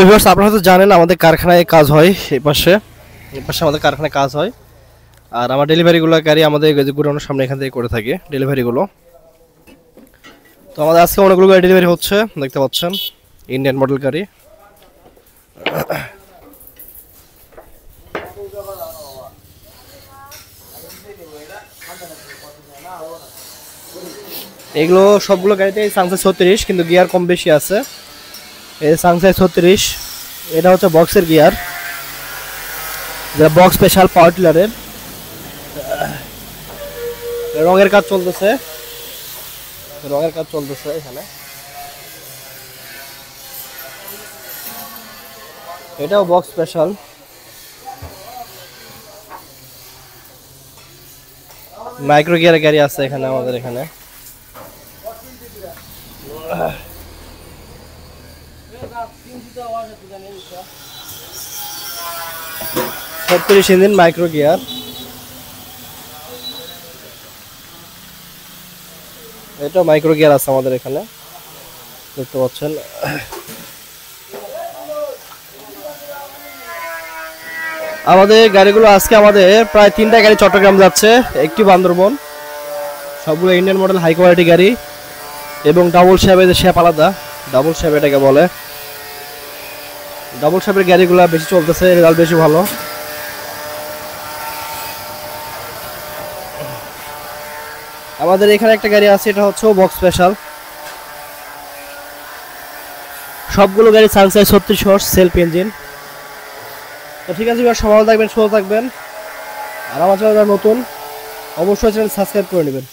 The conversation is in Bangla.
ভিউয়ার্স, আপনারা হয়তো জানেন আমাদের কারখানায় কাজ হয়, এই পাশে আমাদের কারখানায় কাজ হয়। আর আমার ডেলিভারিগুলো গাড়ি আমাদের গোডাউনের সামনে এখান থেকে করে থাকে ডেলিভারিগুলো। তো আমাদের আজকে অনেকগুলো গাড়ি ডেলিভারি হচ্ছে, দেখতে পাচ্ছেন ইন্ডিয়ান মডেল গাড়ি। এগুলো সবগুলো গাড়িতে সাংসাই 36, কিন্তু গিয়ার কম বেশি আছে। এই সাংসাই 36, এটা হচ্ছে বক্সের গিয়ার, যেটা বক্স স্পেশাল পাওয়ার টিলারের। রঙের কাজ চলতেছে, এখানে। এটাও বক্স স্পেশাল। মাইক্রো গিয়ারের গাড়ি আছে এখানে আমাদের এখানে। 36 ইঞ্জিন মাইক্রো গিয়ার। এটা মাইক্রো গিয়ার আছে আমাদের এখানে, দেখতে পাচ্ছেন। আমাদের গাড়িগুলো আজকে আমাদের প্রায় 3টা গাড়ি চট্টগ্রাম যাচ্ছে, একটি বান্দরবন। সবগুলো ইন্ডিয়ান মডেল হাই কোয়ালিটি গাড়ি, এবং ডাবল শ্যাপের শ্যাপ আলাদা, ডাবল শ্যাপ এটাকে বলে। ডাবল শ্যাপের গাড়িগুলো বেশি চলতেছে, রেজাল্ট বেশি ভালো। আমাদের এখানে একটা গাড়ি আছে, এটা হচ্ছে বক্স স্পেশাল। সবগুলো গাড়ি সানসাই 36 হর্স সেলফ ইঞ্জিন। তো ঠিক আছে, সবাই ভালো থাকবেন, সুস্থ থাকবেন। আর আমার চ্যানেল নতুন, অবশ্যই চ্যানেল সাবস্ক্রাইব করে নেবেন।